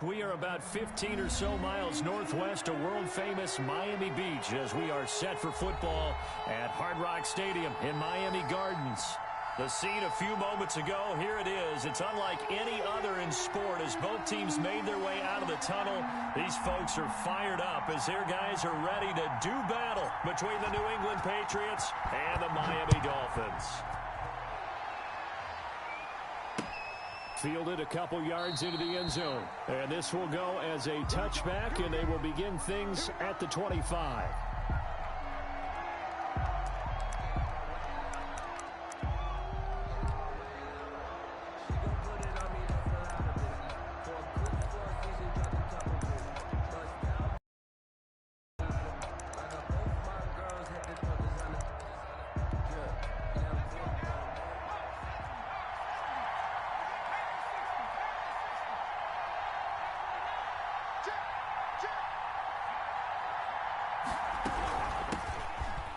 We are about 15 or so miles northwest of world-famous Miami Beach as we are set for football at Hard Rock Stadium in Miami Gardens. The scene a few moments ago, here it is. It's unlike any other in sport as both teams made their way out of the tunnel. These folks are fired up as their guys are ready to do battle between the New England Patriots and the Miami Dolphins. Fielded a couple yards into the end zone. And this will go as a touchback, and they will begin things at the 25.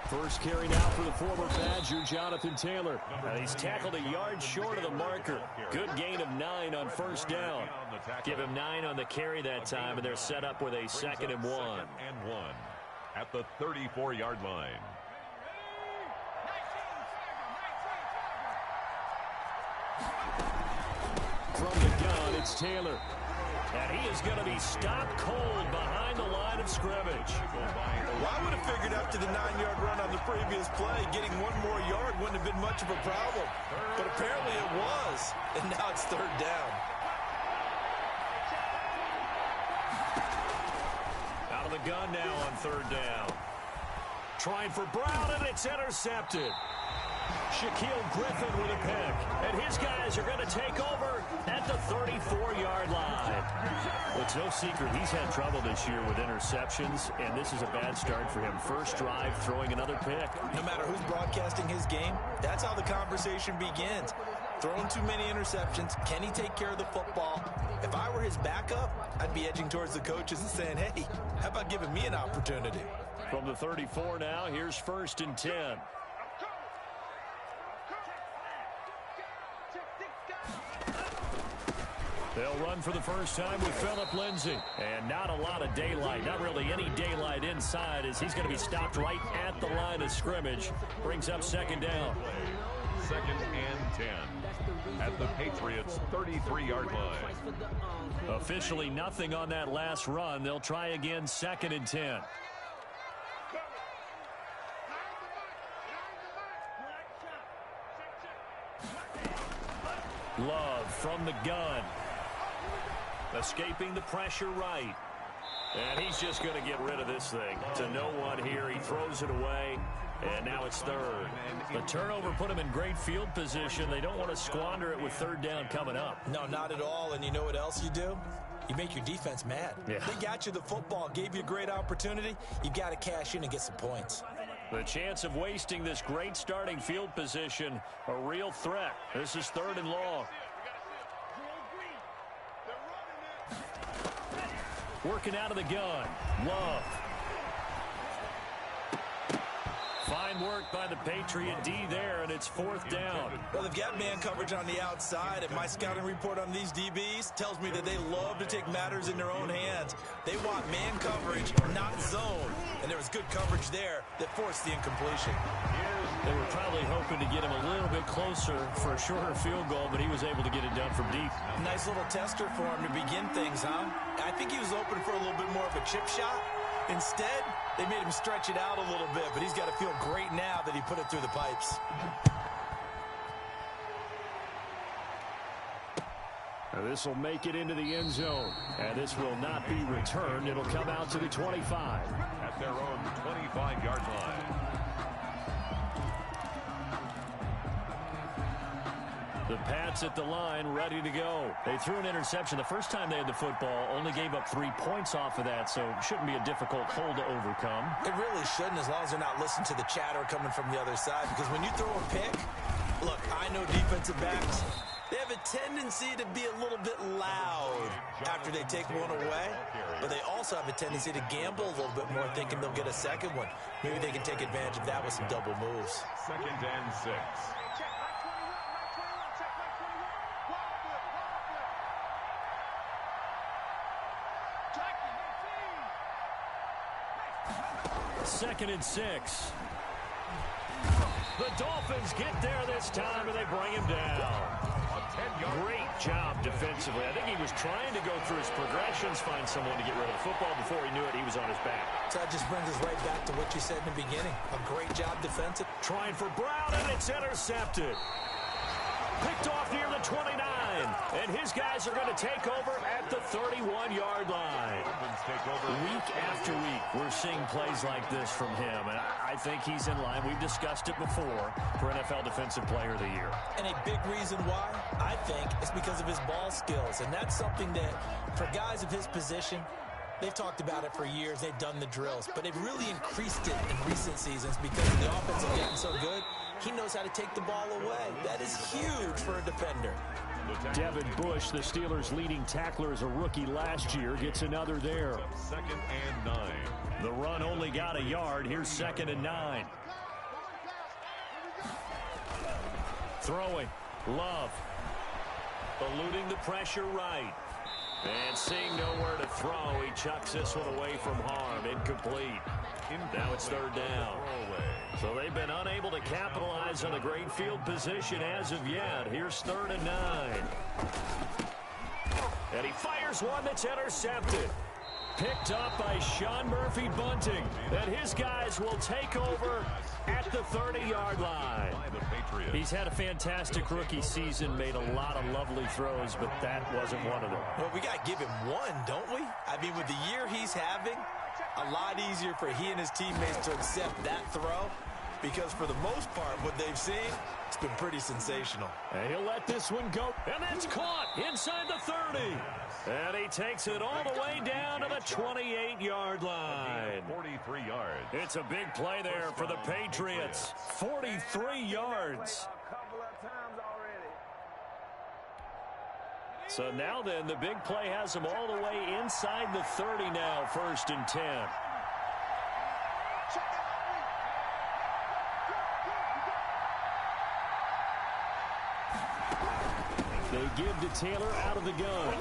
First carry now for the former Badger, Jonathan Taylor. He's tackled a yard short of the marker. Good gain of 9 on first down. Give him 9 on the carry that time, and they're set up with a 2nd and 1. At the 34-yard line. From the gun, it's Taylor. And he is going to be stopped cold behind the line of scrimmage. Well, I would have figured after the 9-yard run on the previous play, getting 1 more yard wouldn't have been much of a problem. But apparently it was. And now it's 3rd down. Out of the gun now on 3rd down. Trying for Brown, and it's intercepted. Shaquille Griffin with a pick. And his guys are going to take over at the 34-yard line. Well, it's no secret he's had trouble this year with interceptions, and this is a bad start for him. First drive, throwing another pick. No matter who's broadcasting his game, that's how the conversation begins. Throwing too many interceptions. Can he take care of the football? If I were his backup, I'd be edging towards the coaches and saying, hey, how about giving me an opportunity? From the 34 now, here's 1st and 10. They'll run for the first time with Phillip Lindsay. And not a lot of daylight, not really any daylight inside as he's going to be stopped right at the line of scrimmage. Brings up 2nd down. 2nd and 10 at the Patriots' 33-yard line. Officially nothing on that last run. They'll try again 2nd and 10. Love from the gun. Escaping the pressure right. And he's just going to get rid of this thing. To no one here. He throws it away. And now it's 3rd. The turnover put him in great field position. They don't want to squander it with 3rd down coming up. No, not at all. And you know what else you do? You make your defense mad. Yeah. They got you the football, gave you a great opportunity. You got to cash in and get some points. The chance of wasting this great starting field position, a real threat. This is 3rd and long. Working out of the gun. Love. Fine work by the Patriot D there, and it's 4th down. Well, they've got man coverage on the outside, and my scouting report on these DBs tells me that they love to take matters in their own hands. They want man coverage, not zone. And there was good coverage there that forced the incompletion. They were probably hoping to get him a little bit closer for a shorter field goal, but he was able to get it done from deep. Nice little tester for him to begin things, huh? I think he was open for a little bit more of a chip shot. Instead, they made him stretch it out a little bit, but he's got to feel great now that he put it through the pipes. Now this will make it into the end zone, and this will not be returned. It'll come out to the 25. At their own 25-yard line. The Pats at the line, ready to go. They threw an interception the first time they had the football, only gave up 3 points off of that, so shouldn't be a difficult hole to overcome. It really shouldn't, as long as they're not listening to the chatter coming from the other side, because when you throw a pick, look, I know defensive backs, they have a tendency to be a little bit loud after they take one away, but they also have a tendency to gamble a little bit more, thinking they'll get a second one. Maybe they can take advantage of that with some double moves. 2nd and 6. 2nd and 6. The Dolphins get there this time, and they bring him down. Great job defensively. I think he was trying to go through his progressions, find someone to get rid of the football. Before he knew it, he was on his back. So that just brings us right back to what you said in the beginning. A great job defensive. Trying for Brown, and it's intercepted. Picked off near the 29, and his guys are going to take over at the 31-yard line. Week after week, we're seeing plays like this from him, and I think he's in line. We've discussed it before for NFL Defensive Player of the Year. And a big reason why, I think, is because of his ball skills, and that's something that, for guys of his position, they've talked about it for years. They've done the drills, but they've really increased it in recent seasons because the offense has gotten so good. He knows how to take the ball away. That is huge for a defender. Devin Bush, the Steelers' leading tackler as a rookie last year, gets another there. 2nd and 9. The run only got a yard. Here's 2nd and 9. Throwing. Love. Eluding the pressure right. And seeing nowhere to throw, he chucks this one away from harm. Incomplete. Now it's 3rd down. So they've been unable to capitalize on a great field position as of yet. Here's 3rd and 9. And he fires one that's intercepted. Picked up by Sean Murphy-Bunting. And his guys will take over at the 30-yard line. He's had a fantastic rookie season, made a lot of lovely throws, but that wasn't one of them. Well, we got to give him one, don't we? I mean, with the year he's having, a lot easier for he and his teammates to accept that throw because for the most part, what they've seen, it's been pretty sensational. And he'll let this one go, and that's caught inside the 30. And he takes it all the way down to the 28-yard line. 43 yards. It's a big play there for the Patriots. 43 yards. So now then, the big play has them all the way inside the 30 now, 1st and 10. They give to Taylor out of the gun.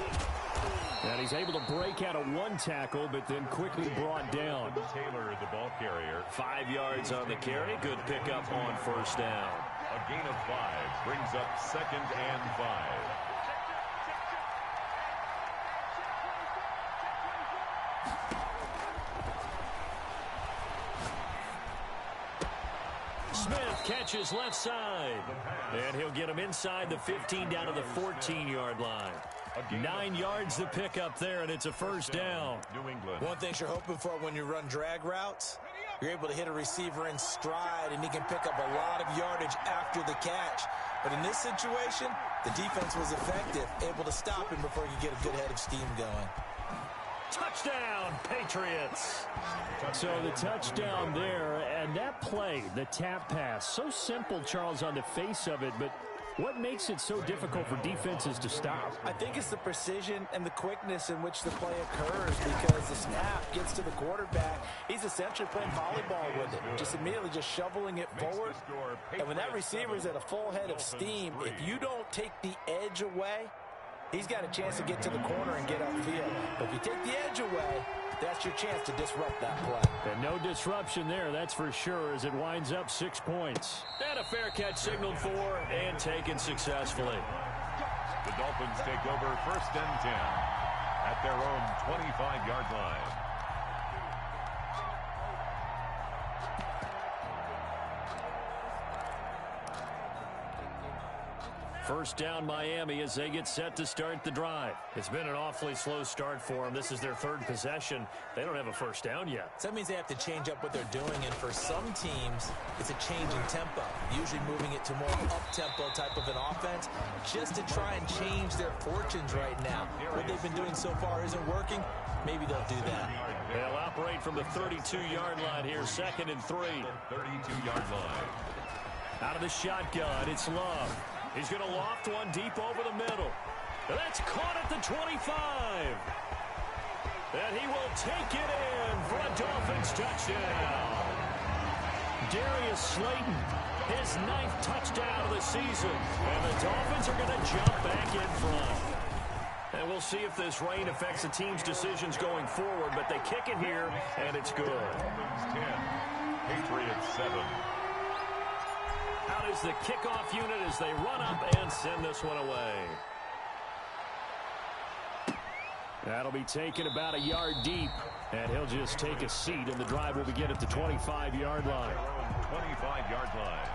And he's able to break out of one tackle, but then quickly brought down. Taylor, the ball carrier. 5 yards on the carry. Good pickup on 1st down. A gain of 5 brings up 2nd and 5. Smith catches left side. And he'll get him inside the 15 down to the 14-yard line. 9 yards to pick up there, and it's a 1st down. New England. One thing you're hoping for when you run drag routes, you're able to hit a receiver in stride, and he can pick up a lot of yardage after the catch. But in this situation, the defense was effective, able to stop him before he could get a good head of steam going. Touchdown, Patriots. So the touchdown there, and that play, the tap pass, so simple, Charles, on the face of it, but what makes it so difficult for defenses to stop? I think it's the precision and the quickness in which the play occurs because the snap gets to the quarterback. He's essentially playing volleyball with it, just immediately just shoveling it forward. And when that receiver's at a full head of steam, if you don't take the edge away, he's got a chance to get to the corner and get upfield. But if you take the edge away, that's your chance to disrupt that play. And no disruption there, that's for sure, as it winds up 6 points. And a fair catch signaled for and taken successfully. The Dolphins take over 1st and 10 at their own 25-yard line. First down, Miami, as they get set to start the drive. It's been an awfully slow start for them. This is their 3rd possession. They don't have a first down yet. So that means they have to change up what they're doing, and for some teams, it's a change in tempo, usually moving it to more up-tempo type of an offense, just to try and change their fortunes right now. What they've been doing so far isn't working. Maybe they'll do that. They'll operate from the 32-yard line here, 2nd and 3. 32-yard line. Out of the shotgun, it's Love. He's going to loft one deep over the middle. And that's caught at the 25. And he will take it in for a Dolphins touchdown. Darius Slayton, his 9th touchdown of the season. And the Dolphins are going to jump back in front. And And we'll see if this rain affects the team's decisions going forward, but they kick it here, and it's good. Dolphins 10, Patriots 7. Out is the kickoff unit as they run up and send this one away. That'll be taken about a yard deep, and he'll just take a seat, and the drive will begin at the 25-yard line. 25-yard line.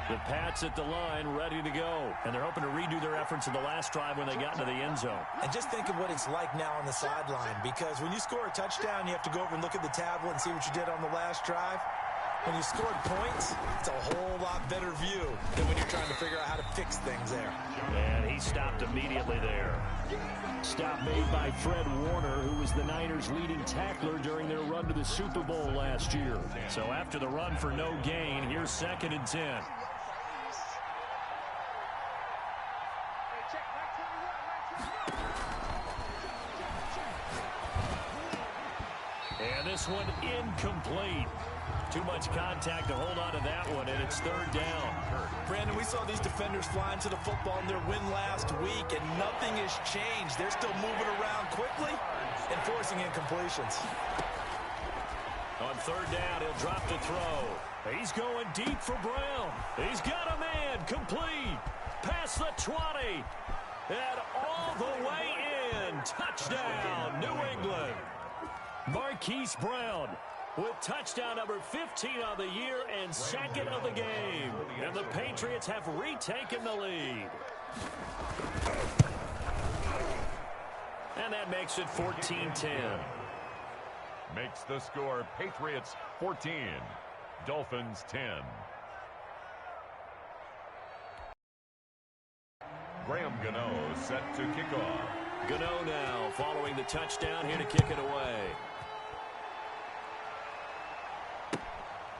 The Pats at the line, ready to go. And they're hoping to redo their efforts in the last drive when they got into the end zone. And just think of what it's like now on the sideline, because when you score a touchdown, you have to go over and look at the tablet and see what you did on the last drive. When you scored points, it's a whole lot better view than when you're trying to figure out how to fix things there. And he stopped immediately there. Stop made by Fred Warner, who was the Niners' leading tackler during their run to the Super Bowl last year. So after the run for no gain, here's 2nd and 10. And this one incomplete. Too much contact to hold on to that one, and it's 3rd down. Brandon, we saw these defenders fly into the football in their win last week, and nothing has changed. They're still moving around quickly and forcing incompletions. On 3rd down, he'll drop the throw. He's going deep for Brown. He's got a man complete. Past the 20. And all the way in. Touchdown, New England. Marquise Brown with touchdown number 15 on the year and 2nd of the game. And the Patriots have retaken the lead. And that makes it 14-10. Makes the score Patriots 14, Dolphins 10. Graham Gano set to kick off. Gano now following the touchdown, here to kick it away.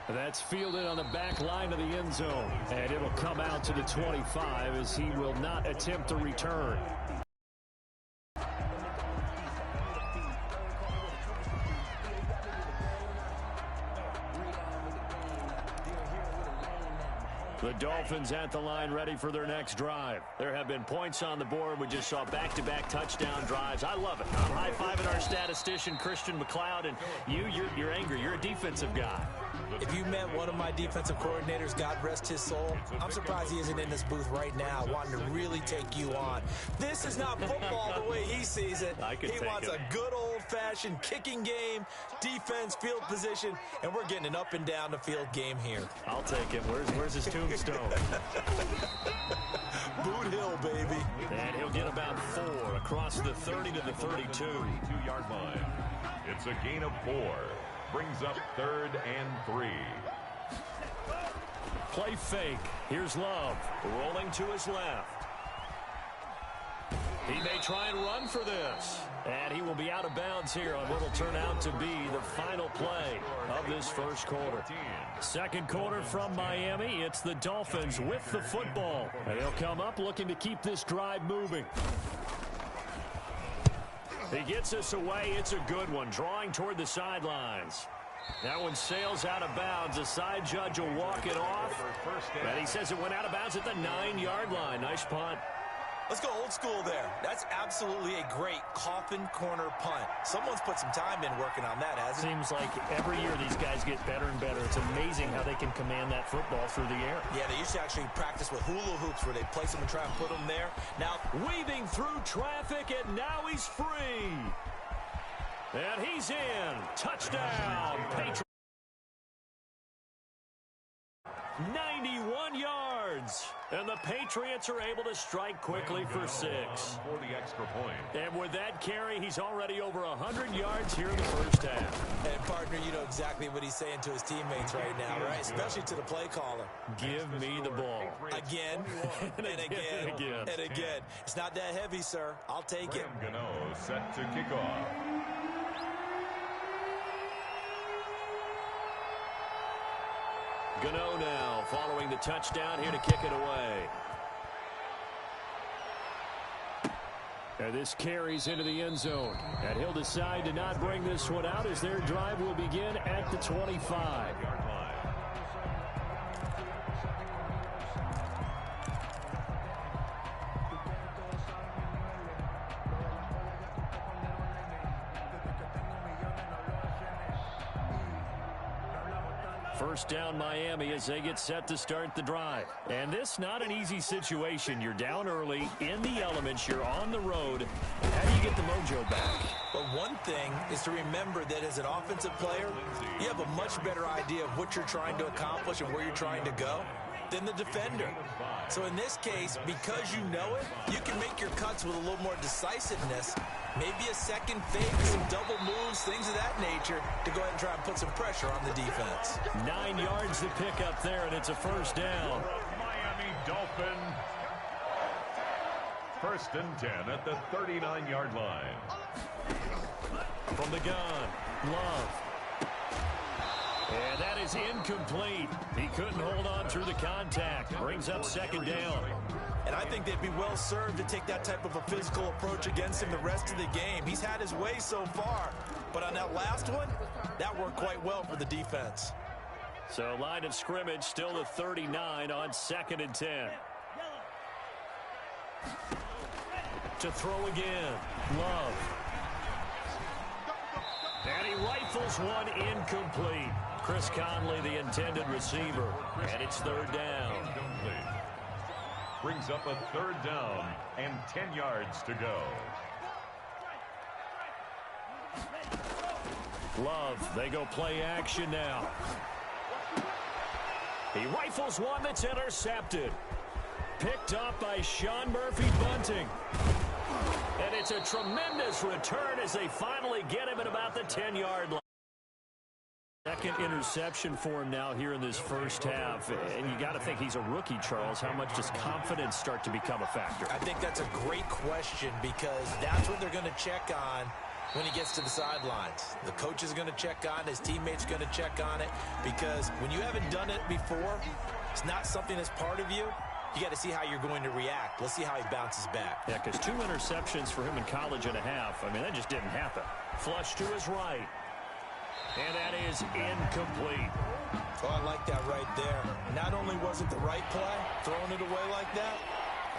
That's fielded on the back line of the end zone. And it'll come out to the 25 as he will not attempt to return. The Dolphins at the line ready for their next drive. There have been points on the board. We just saw back-to-back touchdown drives. I love it. I'm high-fiving our statistician, Christian McLeod, and you're angry. You're a defensive guy. If you met one of my defensive coordinators, God rest his soul, I'm surprised he isn't in this booth right now wanting to really take you on. This is not football the way he sees it. He wants a good old-fashioned kicking game, defense, field position, and we're getting an up-and-down-the-field game here. I'll take it. Where's his tombstone? Boot Hill, baby. And he'll get about 4 across the 30 to the 32. 32-yard line. It's a gain of 4. Brings up 3rd and 3. Play fake. Here's Love rolling to his left. He may try and run for this. And he will be out of bounds here on what will turn out to be the final play of this first quarter. 2nd quarter from Miami. It's the Dolphins with the football. And they'll come up looking to keep this drive moving. He gets us away. It's a good one. Drawing toward the sidelines. That one sails out of bounds. The side judge will walk it off. And he says it went out of bounds at the 9-yard line. Nice punt. Let's go old school there. That's absolutely a great coffin corner punt. Someone's put some time in working on that, hasn't it? Seems like every year these guys get better and better. It's amazing how they can command that football through the air. Yeah, they used to actually practice with hula hoops where they place them and try and put them there. Now, weaving through traffic, and now he's free. And he's in. Touchdown, Patriots. 91 yards. And the Patriots are able to strike quickly for 6. For the extra point. And with that carry, he's already over 100 yards here in the first half. And, partner, you know exactly what he's saying to his teammates right now, right? Especially to the play caller. Give me the ball. Again, and again, and again. It's not that heavy, sir. I'll take it. Gano set to kick off. Gano now following the touchdown, here to kick it away. And this carries into the end zone. And he'll decide to not bring this one out as their drive will begin at the 25. First down Miami as they get set to start the drive. And this not an easy situation. You're down early, in the elements, you're on the road. How do you get the mojo back? But one thing is to remember that as an offensive player, you have a much better idea of what you're trying to accomplish and where you're trying to go than the defender. So in this case, because you know it, you can make your cuts with a little more decisiveness. Maybe a second fake, some double moves, things of that nature to go ahead and try and put some pressure on the defense. 9 yards to pick up there, and it's a first down. Miami Dolphins. First and 10 at the 39-yard line. From the gun, Love. And that is incomplete. He couldn't hold on through the contact. Brings up second down. And I think they'd be well served to take that type of a physical approach against him the rest of the game. He's had his way so far. But on that last one, that worked quite well for the defense. So line of scrimmage still the 39 on 2nd and 10. To throw again. Love. And he rifles one incomplete. Chris Conley, the intended receiver. And it's third down. Brings up a third down and 10 yards to go. Love, they go play action now. He rifles one that's intercepted. Picked up by Sean Murphy-Bunting. And it's a tremendous return as they finally get him at about the 10-yard line. Second interception for him now here in this first half. And you got to think he's a rookie, Charles. How much does confidence start to become a factor? I think that's a great question because that's what they're going to check on when he gets to the sidelines. The coach is going to check on it. His teammates are going to check on it because when you haven't done it before, it's not something that's part of you. You got to see how you're going to react. Let's see how he bounces back. Yeah, because 2 interceptions for him in college and a half. I mean, that just didn't happen. Flush to his right. And that is incomplete. Oh, I like that right there. Not only was it the right play, throwing it away like that,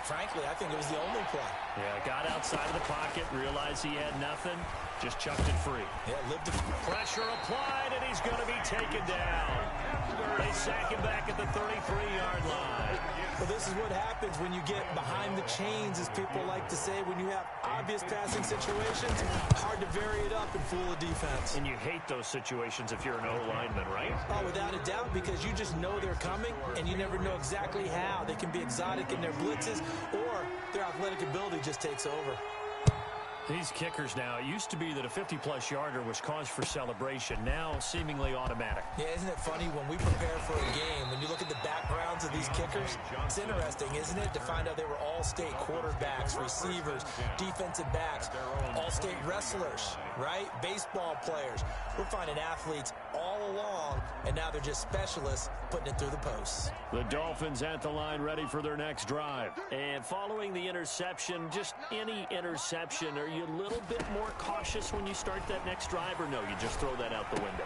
frankly, I think it was the only play. Yeah, got outside of the pocket, realized he had nothing, just chucked it free. Yeah, lived the pressure applied, and he's going to be taken down. They sack him back at the 33-yard line. Well, this is what happens when you get behind the chains, as people like to say. When you have obvious passing situations, hard to vary it up and fool a defense. And you hate those situations if you're an O-lineman, right? Oh, without a doubt, because you just know they're coming, and you never know exactly how. They can be exotic in their blitzes, or their athletic ability just takes over. These kickers now, it used to be that a 50-plus yarder was cause for celebration. Now, seemingly automatic. Yeah, isn't it funny when we prepare for a game, when you look at the backgrounds of these kickers, it's interesting, isn't it, to find out they were all-state quarterbacks, receivers, defensive backs, all-state wrestlers, right? Baseball players. We're finding athletes all along, and now they're just specialists putting it through the posts. The Dolphins at the line ready for their next drive. And following the interception, just any interception, are you a little bit more cautious when you start that next drive, or no, you just throw that out the window?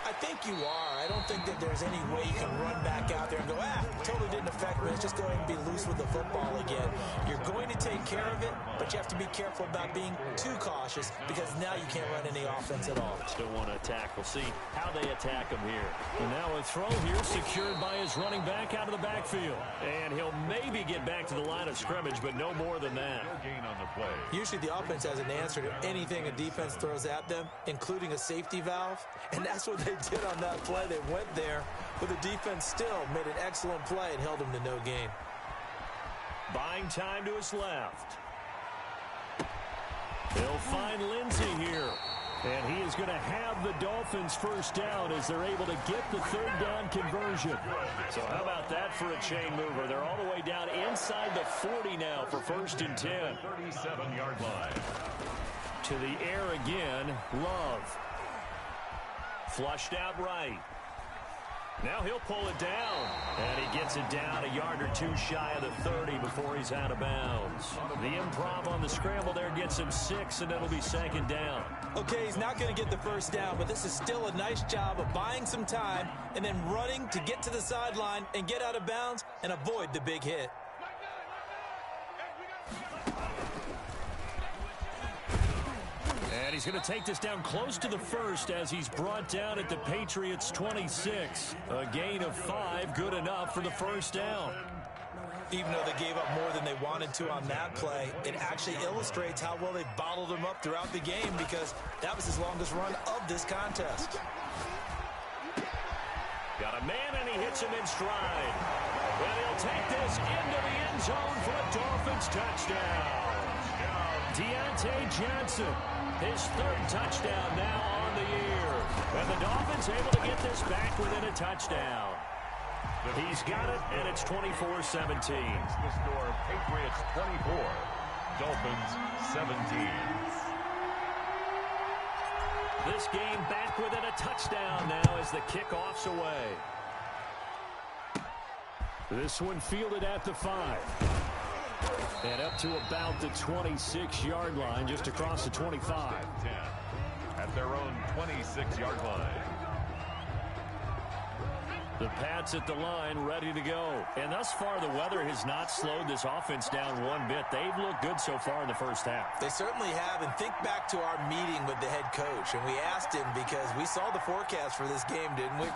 I think you are. I don't think that there's any way you can run back out there and go, totally didn't affect me. Let's just go ahead and be loose with the football again. You're going to take care of it, but you have to be careful about being too cautious because now you can't run any offense at all. Still want to attack. We'll see how they attack him here. And now a throw here secured by his running back out of the backfield. And he'll maybe get back to the line of scrimmage, but no more than that. No gain on the play. Usually the offense has an answer to anything a defense throws at them, including a safety valve, and that's what they did on that play. They went there, but the defense still made an excellent play and held them to no gain. Buying time to his left. They'll find Lindsey here. And he is going to have the Dolphins first down as they're able to get the third down conversion. So how about that for a chain mover? They're all the way down inside the 40 now for first and 10. 37-yard line. To the air again, Love. Flushed out right. Now he'll pull it down. And he gets it down a yard or two shy of the 30 before he's out of bounds. The improv on the scramble there gets him 6, and it'll be second down. Okay, he's not going to get the first down, but this is still a nice job of buying some time and then running to get to the sideline and get out of bounds and avoid the big hit. And he's going to take this down close to the first as he's brought down at the Patriots' 26. A gain of 5, good enough for the first down. Even though they gave up more than they wanted to on that play, it actually illustrates how well they bottled him up throughout the game because that was his longest run of this contest. Got a man, and he hits him in stride. And he'll take this into the end zone for a Dolphins touchdown. Deontay Johnson, his 3rd touchdown now on the year. And the Dolphins able to get this back within a touchdown. He's got it, and it's 24-17. The score, Patriots 24, Dolphins 17. This game back within a touchdown now as the kickoff's away. This one fielded at the 5. And up to about the 26-yard line, just across the 25. 10 at their own 26-yard line. The Pats at the line, ready to go. And thus far, the weather has not slowed this offense down one bit. They've looked good so far in the first half. They certainly have. And think back to our meeting with the head coach. And we asked him because we saw the forecast for this game, didn't we?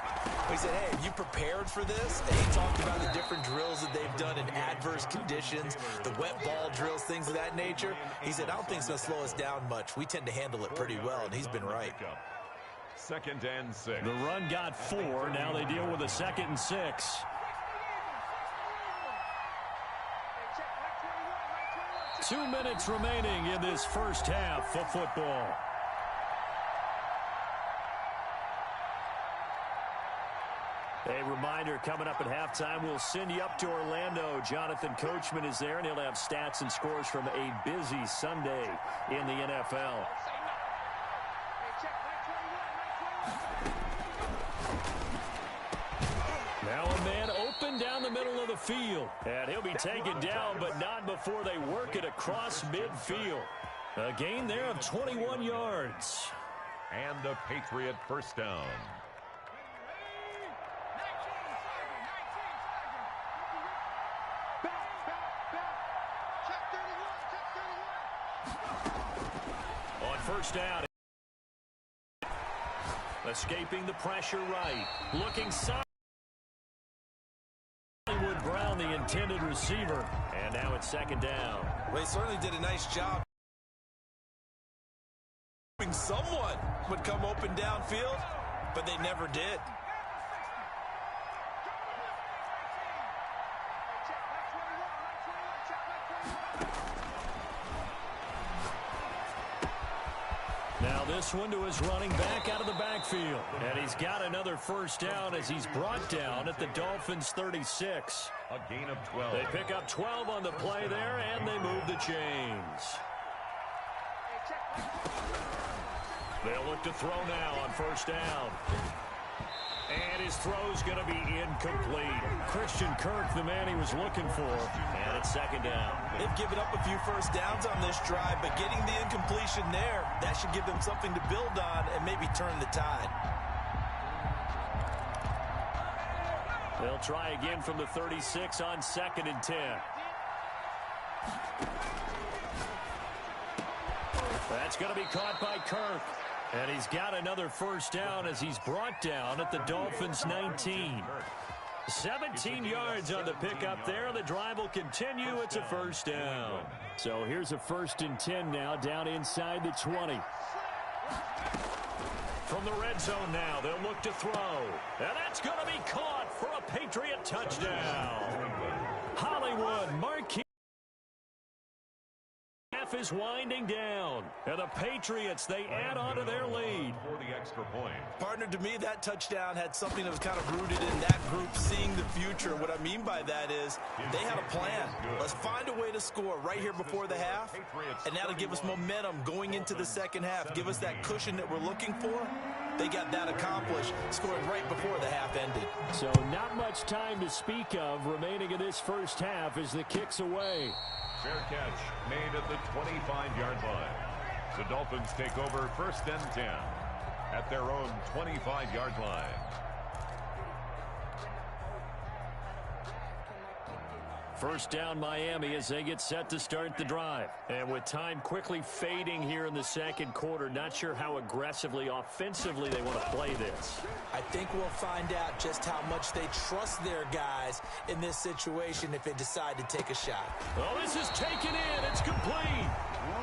We said, hey, have you prepared for this? And he talked about the different drills that they've done in adverse conditions, the wet ball drills, things of that nature. He said, I don't think it's going to slow us down much. We tend to handle it pretty well, and he's been right. 2nd and 6. The run got 4. Now they deal with a 2nd and 6. Two minutes remaining in this first half of football. A reminder, coming up at halftime, we'll send you up to Orlando. Jonathan Coachman is there, and he'll have stats and scores from a busy Sunday in the NFL. Now a man open down the middle of the field. And he'll be taken down, but not before they work it across midfield. A gain there of 21 yards. And a Patriot first down. On first down. Escaping the pressure right. Looking side. Hollywood Brown, the intended receiver. And now it's 2nd down. Well, he certainly did a nice job. Someone would come open downfield, but they never did. Now this one to his running back out of the backfield. And he's got another first down as he's brought down at the Dolphins' 36. A gain of 12. They pick up 12 on the play there, and they move the chains. They'll look to throw now on first down. And his throw's going to be incomplete. Christian Kirk, the man he was looking for. And it's 2nd down. They've given up a few first downs on this drive, but getting the incompletion there, that should give them something to build on and maybe turn the tide. They'll try again from the 36 on 2nd and 10. That's going to be caught by Kirk. And he's got another first down as he's brought down at the Dolphins' 19. 17 yards on the pickup there. The drive will continue. It's a first down. So here's a 1st and 10 now down inside the 20. From the red zone now, they'll look to throw. And that's going to be caught for a Patriot touchdown. Hollywood Marquis is winding down. And the Patriots, they add on to their lead. For the extra point. Partner, to me, that touchdown had something that was kind of rooted in that group seeing the future. What I mean by that is they had a plan. Let's find a way to score right here before the half, and that'll give us momentum going into the second half. Give us that cushion that we're looking for. They got that accomplished, scoring right before the half ended. So not much time to speak of remaining in this first half as the kick's away. Fair catch made at the 25-yard line. The Dolphins take over 1st and 10 at their own 25-yard line. First down Miami as they get set to start the drive. And with time quickly fading here in the second quarter, not sure how aggressively, offensively they want to play this. I think we'll find out just how much they trust their guys in this situation if they decide to take a shot. Oh, this is taken in. It's complete.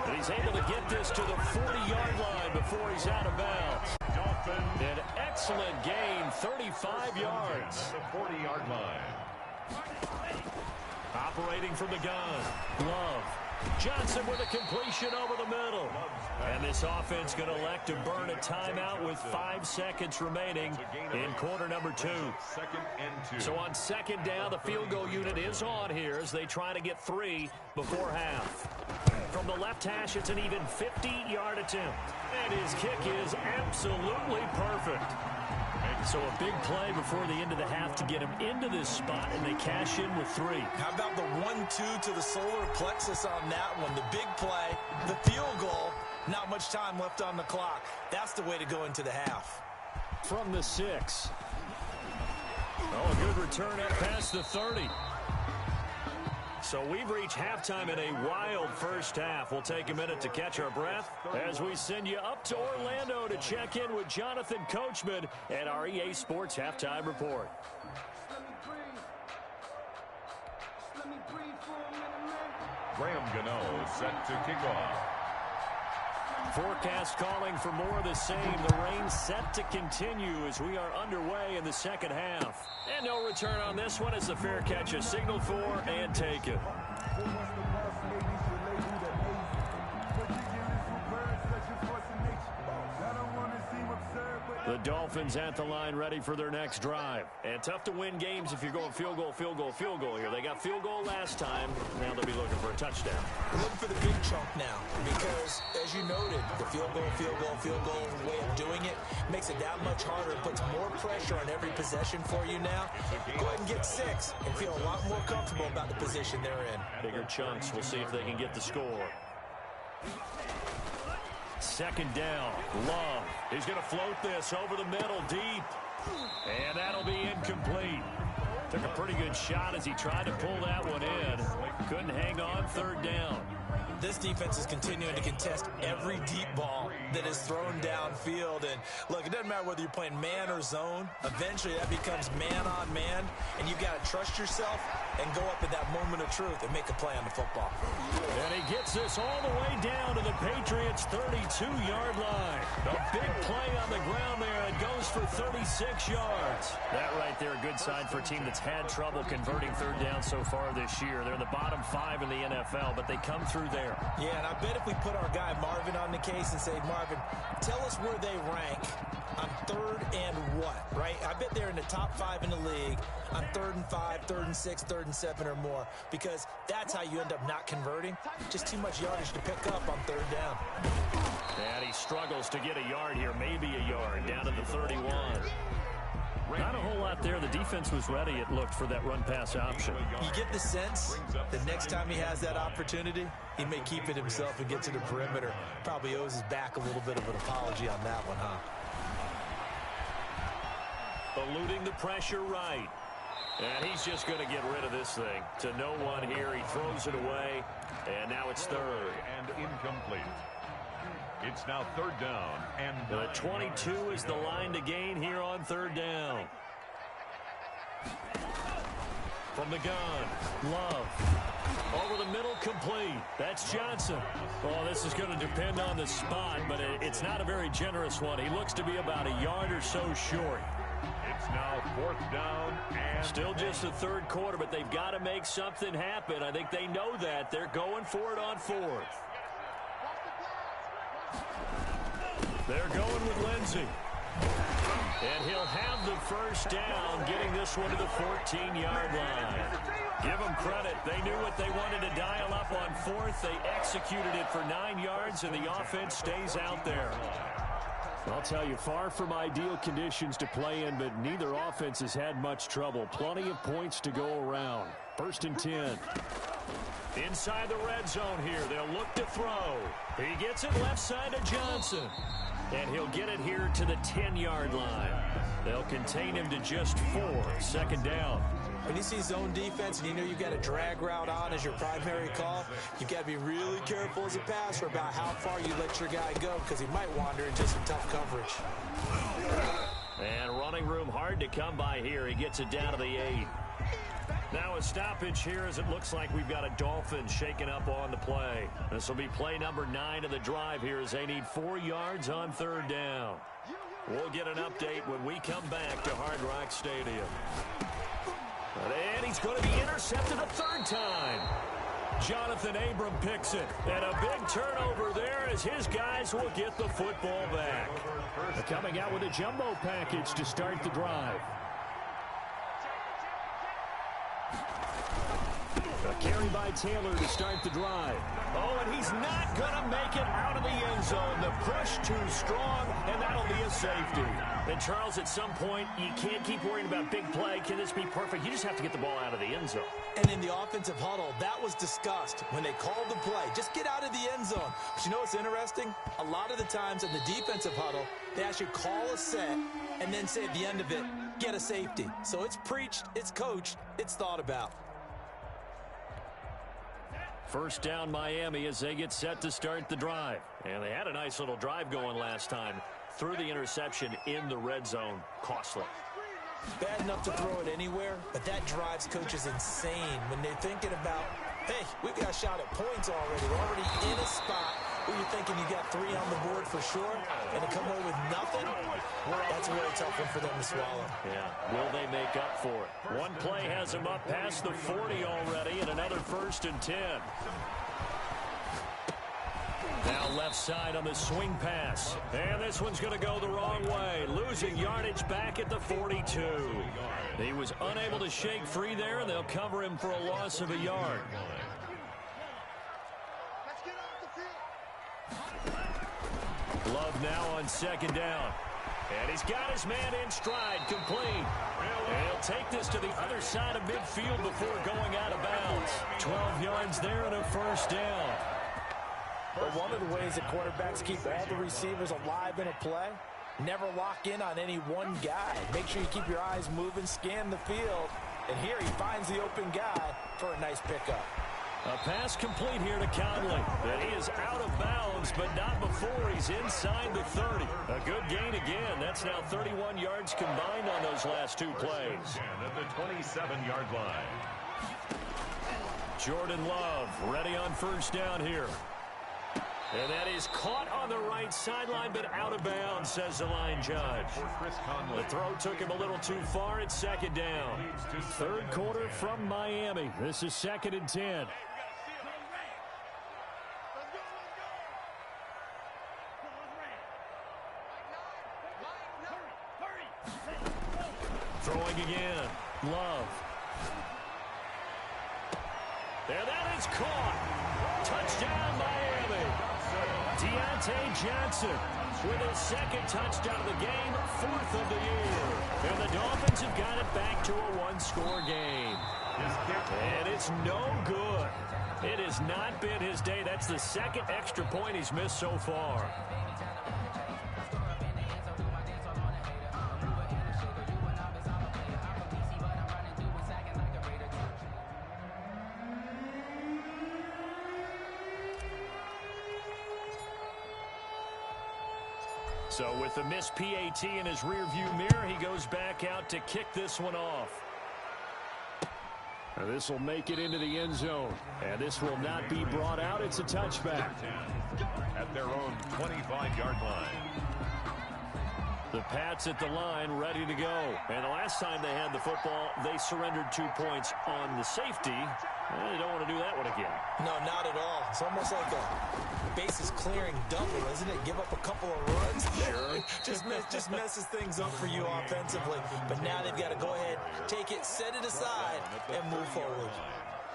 And he's able to get this to the 40-yard line before he's out of bounds. An excellent gain, 35 yards. The 40-yard line. Operating from the gun. Love. Johnson with a completion over the middle. And this offense going to elect to burn a timeout with 5 seconds remaining in quarter number 2. Second and 2. So on second down, the field goal unit is on here as they try to get 3 before half. From the left hash, it's an even 50-yard attempt. And his kick is absolutely perfect. So a big play before the end of the half to get him into this spot, and they cash in with 3. How about the 1-2 to the solar plexus on that one? The big play, the field goal, not much time left on the clock. That's the way to go into the half. From the 6. Oh, a good return up past the 30. So we've reached halftime in a wild first half. We'll take a minute to catch our breath as we send you up to Orlando to check in with Jonathan Coachman at our EA Sports Halftime Report. Graham Gano set to kick off. Forecast calling for more of the same. The rain set to continue as we are underway in the second half. And no return on this one as the fair catch is signaled for and taken. The Dolphins at the line ready for their next drive. And tough to win games if you're going field goal, field goal, field goal here. They got field goal last time. Now they'll be looking for a touchdown. We're looking for the big chunk now because, as you noted, the field goal way of doing it makes it that much harder and puts more pressure on every possession for you now. Go ahead and get 6 and feel a lot more comfortable about the position they're in. Bigger chunks. We'll see if they can get the score. Second down. Love. He's going to float this over the middle deep. And that'll be incomplete. Took a pretty good shot as he tried to pull that one in. Couldn't hang on third down. This defense is continuing to contest every deep ball that is thrown downfield. And look, it doesn't matter whether you're playing man or zone. Eventually that becomes man on man. And you've got to trust yourself and go up at that moment of truth and make a play on the football. And he gets this all the way down to the Patriots' 32-yard line. A big play on the ground there. It goes for 36 yards. That right there, a good sign for a team that's had trouble converting third down so far this year. They're in the bottom 5 in the NFL, but they come through there. Yeah, and I bet if we put our guy Marvin on the case and say, Marvin, tell us where they rank on third and what, right? I bet they're in the top 5 in the league on 3rd and 5, 3rd and 6, 3rd and 7 or more, because that's how you end up not converting. Just too much yardage to pick up on third down. And he struggles to get a yard here, maybe a yard, down to the 31. Not a whole lot there. The defense was ready, it looked, for that run-pass option. You get the sense the next time he has that opportunity, he may keep it himself and get to the perimeter. Probably owes his back a little bit of an apology on that one, huh? Eluding the pressure right. And he's just going to get rid of this thing. To no one here. He throws it away. And now it's third. And incomplete. It's now third down. And the 22 is the line to gain here on third down. From the gun, Love. Over the middle, complete. That's Johnson. Well, this is going to depend on the spot, but it's not a very generous one. He looks to be about a yard or so short. It's now fourth down and still just the third quarter, but they've got to make something happen. I think they know that. They're going for it on fourth. They're going with Lindsey. And he'll have the first down, getting this one to the 14-yard line. Give them credit. They knew what they wanted to dial up on fourth. They executed it for 9 yards, and the offense stays out there. I'll tell you, far from ideal conditions to play in, but neither offense has had much trouble. Plenty of points to go around. First and 10. Inside the red zone here, they'll look to throw. He gets it left side to Johnson. And he'll get it here to the 10-yard line. They'll contain him to just 4, second down. When you see zone defense and you know you've got a drag route on as your primary call, you've got to be really careful as a passer about how far you let your guy go because he might wander into some tough coverage. And running room hard to come by here. He gets it down to the 8. Now a stoppage here as it looks like we've got a Dolphins shaking up on the play. This will be play number 9 of the drive here as they need 4 yards on third down. We'll get an update when we come back to Hard Rock Stadium. And he's going to be intercepted a third time. Jonathan Abram picks it. And a big turnover there as his guys will get the football back. Coming out with a jumbo package to start the drive. A carry by Taylor to start the drive. Oh, and he's not going to make it out of the end zone. The push too strong, and that'll be a safety. And, Charles, at some point, you can't keep worrying about big play. Can this be perfect? You just have to get the ball out of the end zone. And in the offensive huddle, that was discussed when they called the play. Just get out of the end zone. But you know what's interesting? A lot of the times in the defensive huddle, they actually call a set and then say at the end of it, get a safety. So it's preached, it's coached, it's thought about. First down Miami as they get set to start the drive. And they had a nice little drive going last time. Threw the interception in the red zone. Costly. Bad enough to throw it anywhere, but that drives coaches insane when they're thinking about, hey, we've got a shot at points already. We're already in a spot where you're thinking you got 3 on the board for sure, and to come away with nothing, that's a really tough one for them to swallow. Yeah, will they make up for it? One play has them up past the 40 already, and another 1st and 10. Now left side on the swing pass. And this one's going to go the wrong way. Losing yardage back at the 42. He was unable to shake free there, and they'll cover him for a loss of a yard. Love now on second down. And he's got his man in stride, complete. And he'll take this to the other side of midfield before going out of bounds. 12 yards there and a first down. But one of the ways that quarterbacks keep all the receivers alive in a play, never lock in on any one guy. Make sure you keep your eyes moving, scan the field. And here he finds the open guy for a nice pickup. A pass complete here to Conley. And he is out of bounds, but not before he's inside the 30. A good gain again. That's now 31 yards combined on those last 2 plays. And at the 27-yard line. Jordan Love ready on first down here. And that is caught on the right sideline, but out of bounds, says the line judge. The throw took him a little too far. It's second down. Third quarter from Miami. This is 2nd and 10. Throwing again. Love. And that is caught. Touchdown, Miami. Deontay Johnson with his 2nd touchdown of the game, 4th of the year. And the Dolphins have got it back to a 1-score game. And it's no good. It has not been his day. That's the 2nd extra point he's missed so far. So with the missed PAT in his rearview mirror, he goes back out to kick this one off. This will make it into the end zone. And this will not be brought out. It's a touchback. At their own 25-yard line. The Pats at the line, ready to go. And the last time they had the football, they surrendered 2 points on the safety. They don't want to do that one again. No, not at all. It's almost like a bases clearing double, isn't it? Give up a couple of runs. Sure. just messes things up for you offensively. But now they've got to go ahead, take it, set it aside, and move forward.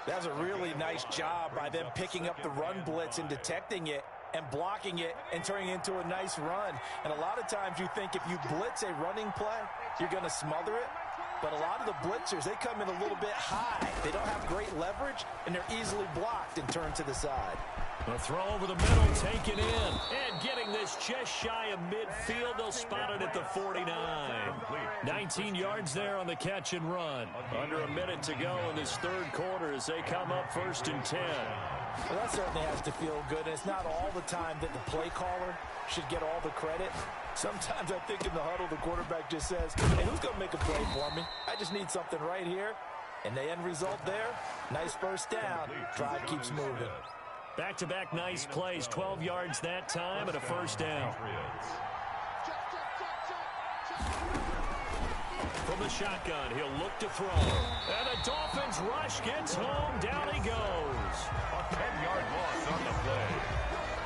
That was a really nice job by them picking up the run blitz and detecting it and blocking it and turning it into a nice run. And a lot of times you think if you blitz a running play, you're going to smother it. but a lot of the blitzers, they come in a little bit high. They don't have great leverage, and they're easily blocked and turned to the side. The throw over the middle, taken in. And getting this just shy of midfield. They'll spot it at the 49. 19 yards there on the catch and run. Under a minute to go in this third quarter as they come up 1st and 10. Well, that certainly has to feel good. And it's not all the time that the play caller should get all the credit. Sometimes I think in the huddle, the quarterback just says, hey, who's going to make a play for me? I just need something right here. And the end result there, nice first down. Drive keeps moving. Back-to-back nice plays, 12 yards that time and a first down. From the shotgun, he'll look to throw. And the Dolphins rush, gets home, down he goes. A 10-yard loss on the play.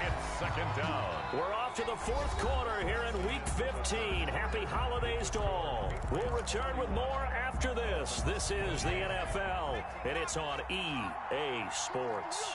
It's 2nd down. We're off to the 4th quarter here in Week 15. Happy holidays to all. We'll return with more after this. This is the NFL, and it's on EA Sports.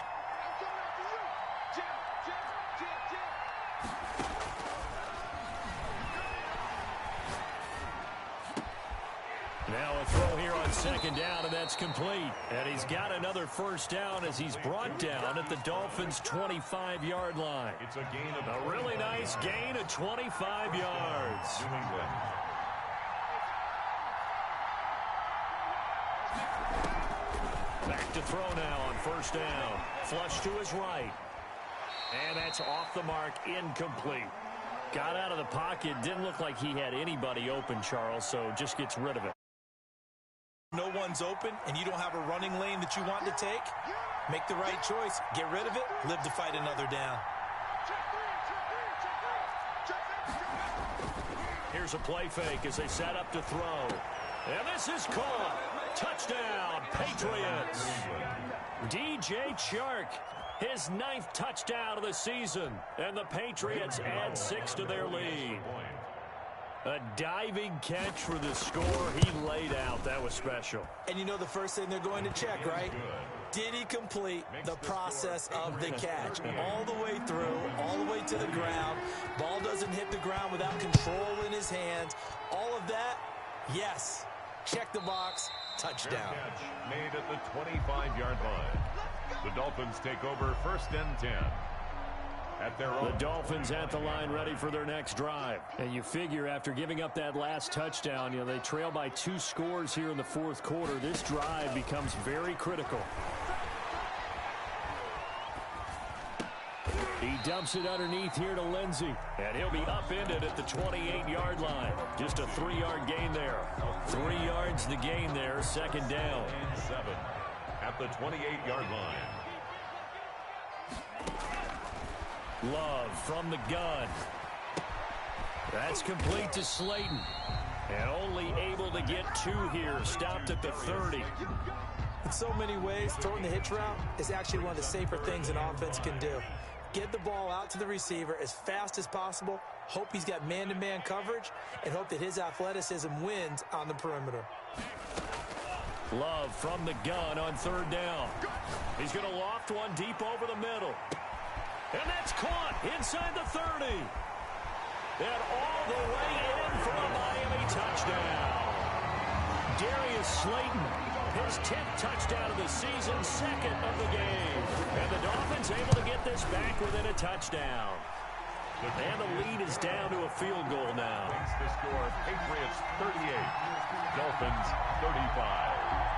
Now a throw here on 2nd down, and that's complete. And he's got another first down as he's brought down at the Dolphins' 25-yard line. It's a gain of a really nice gain of 25 yards. New England. Back to throw now on 1st down. Flush to his right. And that's off the mark, incomplete. Got out of the pocket. Didn't look like he had anybody open, Charles, so just gets rid of it. No one's open and you don't have a running lane that you want to take, make the right choice. Get rid of it. Live to fight another down. Here's a play fake as they set up to throw. And this is caught. Touchdown, Patriots. DJ Chark, his 9th touchdown of the season. And the Patriots add 6 to their lead. A diving catch for the score he laid out. That was special. And you know the first thing they're going to check, right? Did he complete the process of the catch? All the way through, all the way to the ground. Ball doesn't hit the ground without control in his hands. All of that, yes. Check the box, touchdown. Catch made at the 25-yard line. The Dolphins take over 1st and 10. The Dolphins at the line, ready for their next drive. And you figure after giving up that last touchdown, they trail by 2 scores here in the 4th quarter. This drive becomes very critical. He dumps it underneath here to Lindsey. And he'll be upended at the 28-yard line. Just a 3-yard gain there. 3 yards the gain there, 2nd down. 7 at the 28-yard line. Love from the gun. That's complete to Slayton. And only able to get 2 here. Stopped at the 30. In so many ways, throwing the hitch route is actually one of the safer things an offense can do. Get the ball out to the receiver as fast as possible. Hope he's got man-to-man coverage. And hope that his athleticism wins on the perimeter. Love from the gun on 3rd down. He's going to loft one deep over the middle. And that's caught inside the 30. And all the way in for a Miami touchdown. Darius Slayton, his 10th touchdown of the season, 2nd of the game. And the Dolphins able to get this back within a touchdown. And the lead is down to a field goal now. The score, Patriots 38, Dolphins 35.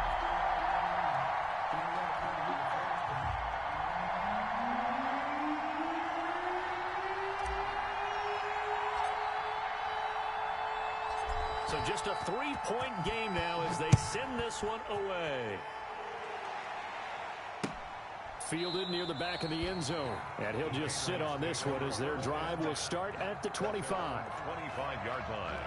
So just a 3-point game now as they send this one away. Fielded near the back of the end zone. And he'll just sit on this one as their drive will start at the 25. 25-yard line.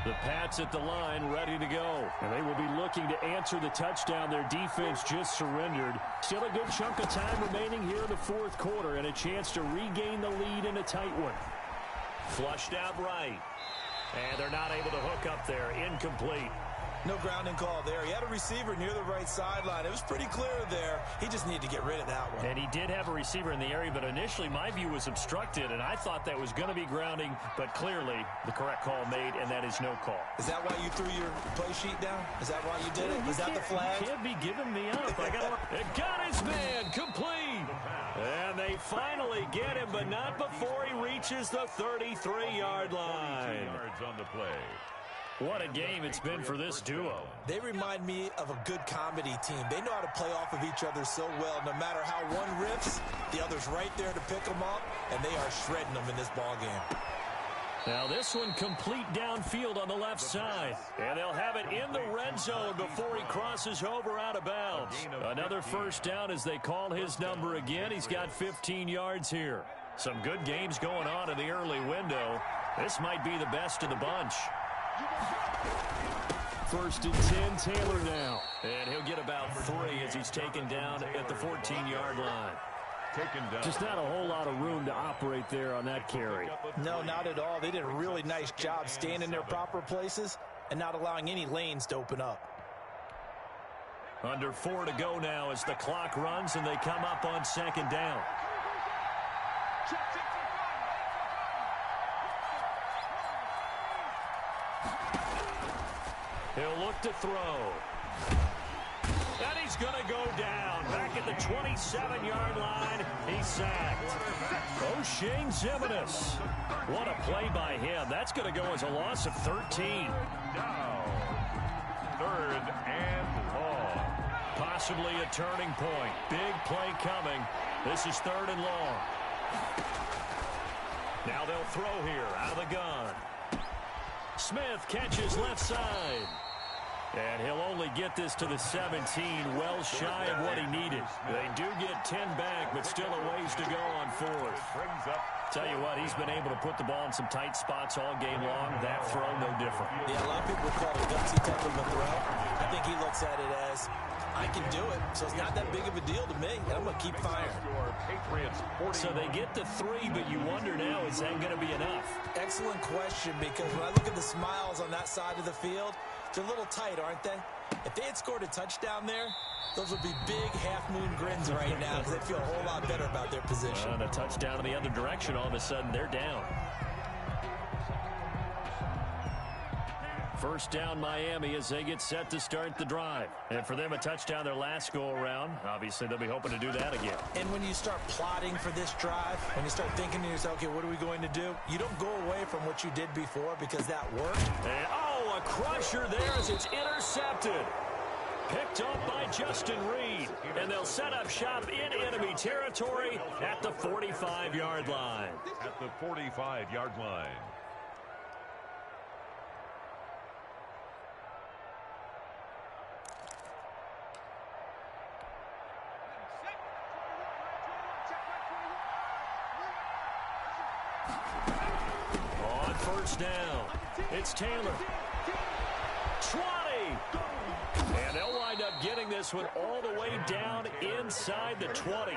The Pats at the line ready to go. And they will be looking to answer the touchdown their defense just surrendered. Still a good chunk of time remaining here in the 4th quarter and a chance to regain the lead in a tight one. Flushed out right. And they're not able to hook up there. Incomplete. No grounding call there. He had a receiver near the right sideline. It was pretty clear there. He just needed to get rid of that one. And he did have a receiver in the area, but initially my view was obstructed, and I thought that was going to be grounding, but clearly the correct call made, and that is no call. Is that why you threw your play sheet down? Is that why you did it? Was that the flag? You can't be giving me up. It got his man complete. And they finally get him, but not before he reaches the 33-yard line. 32 yards on the play. What a game it's been for this duo. They remind me of a good comedy team. They know how to play off of each other so well. No matter how one riffs, the other's right there to pick them up, and they are shredding them in this ball game. Now this one complete downfield on the left side. And they'll have it in the red zone before he crosses over out of bounds. Another first down as they call his number again. He's got 15 yards here. Some good games going on in the early window. This might be the best of the bunch. First and 10, Taylor now. And he'll get about 3 as he's taken down at the 14-yard line. Just not a whole lot of room to operate there on that carry. No, not at all. They did a really nice job staying in their proper places and not allowing any lanes to open up. Under 4 to go now as the clock runs and they come up on second down. He'll look to throw. And he's going to go down. Back at the 27-yard line, he's sacked. O'Shane Ximines. What a play by him. That's going to go as a loss of 13. Now, 3rd and long. Possibly a turning point. Big play coming. This is 3rd and long. Now they'll throw here out of the gun. Smith catches left side. And he'll only get this to the 17, well shy of what he needed. They do get 10 back, but still a ways to go on 4th. Tell you what, he's been able to put the ball in some tight spots all game long. That throw, no different. Yeah, a lot of people call it a gutsy type of a throw. I think he looks at it as, I can do it, so it's not that big of a deal to me, and I'm going to keep firing. So they get the 3, but you wonder now, is that going to be enough? Excellent question, because when I look at the smiles on that side of the field, they're a little tight, aren't they? If they had scored a touchdown there, those would be big half-moon grins right now because they feel a whole lot better about their position. And a touchdown in the other direction, all of a sudden they're down. First down Miami as they get set to start the drive. And for them, a touchdown their last go-around. Obviously, they'll be hoping to do that again. And when you start plotting for this drive, when you start thinking to yourself, okay, what are we going to do? You don't go away from what you did before because that worked. And, oh, a crusher there as it's intercepted. Picked up by Justin Reed. And they'll set up shop in enemy territory at the 45-yard line. At the 45-yard line. On first down, it's Taylor. 20. And they'll wind up getting this one all the way down inside the 20.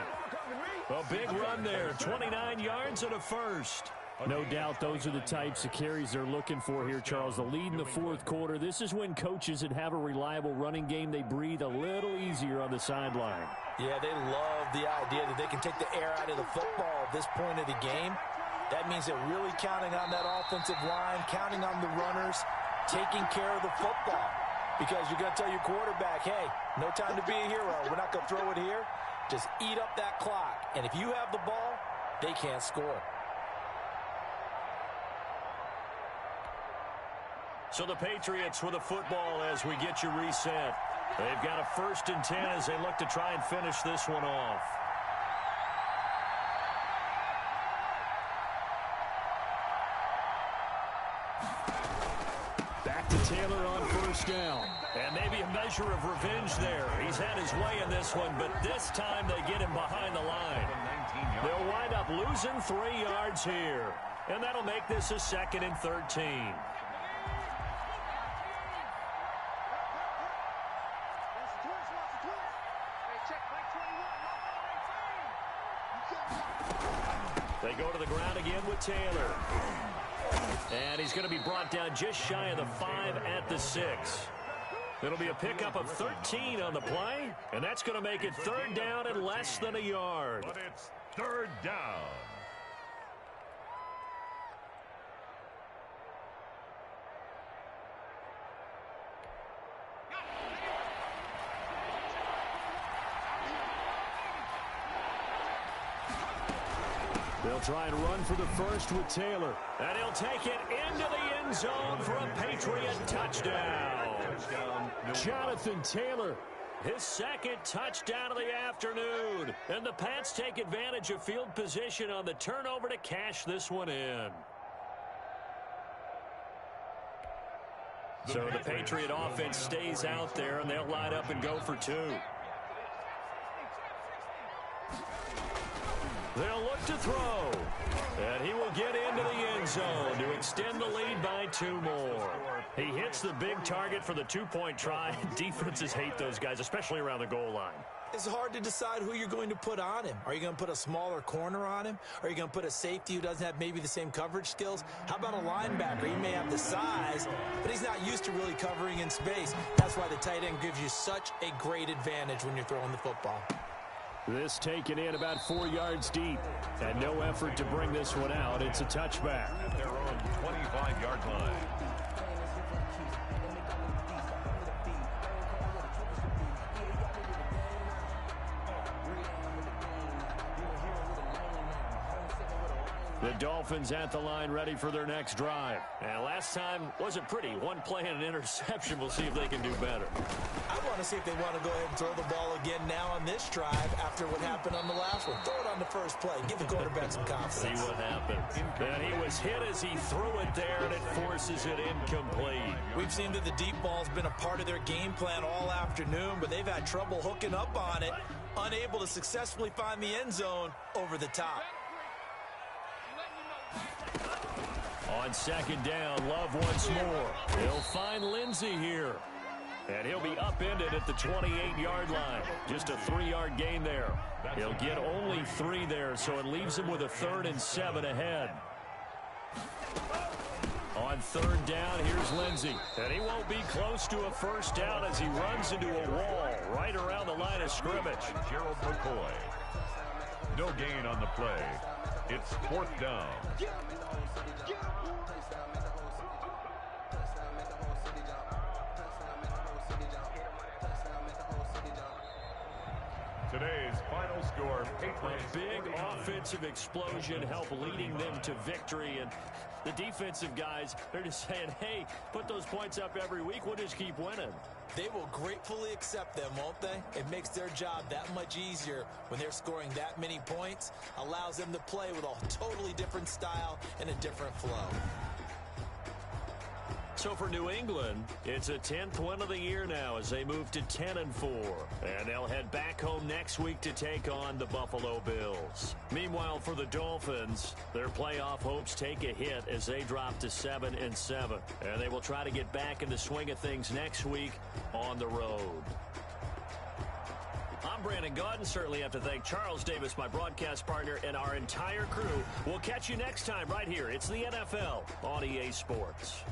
A big run there, 29 yards and a first. No doubt those are the types of carries they're looking for here, Charles. The lead in the 4th quarter. This is when coaches that have a reliable running game, they breathe a little easier on the sideline. Yeah, they love the idea that they can take the air out of the football at this point of the game. That means they're really counting on that offensive line, counting on the runners, taking care of the football. Because you're going to tell your quarterback, hey, no time to be a hero. We're not going to throw it here. Just eat up that clock. And if you have the ball, they can't score. So the Patriots with a football as we get you reset. They've got a 1st and 10 as they look to try and finish this one off. Back to Taylor on first down. And maybe a measure of revenge there. He's had his way in this one, but this time they get him behind the line. They'll wind up losing 3 yards here. And that'll make this a 2nd and 13. They go to the ground again with Taylor. And he's going to be brought down just shy of the 5 at the 6. It'll be a pickup of 13 on the play, and that's going to make it third down and less than a yard. But it's third down. They'll try and run for the first with Taylor. And he'll take it into the end zone for a Patriot touchdown. Jonathan Taylor, his second touchdown of the afternoon. And the Pats take advantage of field position on the turnover to cash this one in. So the Patriot offense stays out there, and they'll line up and go for two. They'll look to throw. And he will get into the end zone to extend the lead by 2 more. He hits the big target for the 2-point try. Defenses hate those guys, especially around the goal line. It's hard to decide who you're going to put on him. Are you going to put a smaller corner on him? Are you going to put a safety who doesn't have maybe the same coverage skills? How about a linebacker? He may have the size, but he's not used to really covering in space. That's why the tight end gives you such a great advantage when you're throwing the football. This taken in about 4 yards deep. And no effort to bring this one out. It's a touchback. At their own 25-yard line. The Dolphins at the line ready for their next drive. And last time wasn't pretty. One play and an interception. We'll see if they can do better. I want to see if they want to go ahead and throw the ball again now on this drive after what happened on the last one. Throw it on the first play. Give the quarterback some confidence. See what happens. And he was hit as he threw it there, and it forces it incomplete. We've seen that the deep ball's been a part of their game plan all afternoon, but they've had trouble hooking up on it, unable to successfully find the end zone over the top. On second down, Love once more. He'll find Lindsey here. And he'll be upended at the 28-yard line. Just a 3-yard gain there. He'll get only 3 there, so it leaves him with a 3rd and 7 ahead. On third down, here's Lindsey. And he won't be close to a first down as he runs into a wall right around the line of scrimmage. Gerald McCoy. No gain on the play. It's 4th down. Today's final score, Patriots. A big offensive explosion helped leading them to victory. And the defensive guys, they're just saying, hey, put those points up every week. We'll just keep winning. They will gratefully accept them, won't they? It makes their job that much easier when they're scoring that many points. Allows them to play with a totally different style and a different flow. So for New England, it's a 10th win of the year now as they move to 10-4. And they'll head back home next week to take on the Buffalo Bills. Meanwhile, for the Dolphins, their playoff hopes take a hit as they drop to 7-7. And they will try to get back in the swing of things next week on the road. I'm Brandon Gaudin. Certainly have to thank Charles Davis, my broadcast partner, and our entire crew. We'll catch you next time right here. It's the NFL on EA Sports.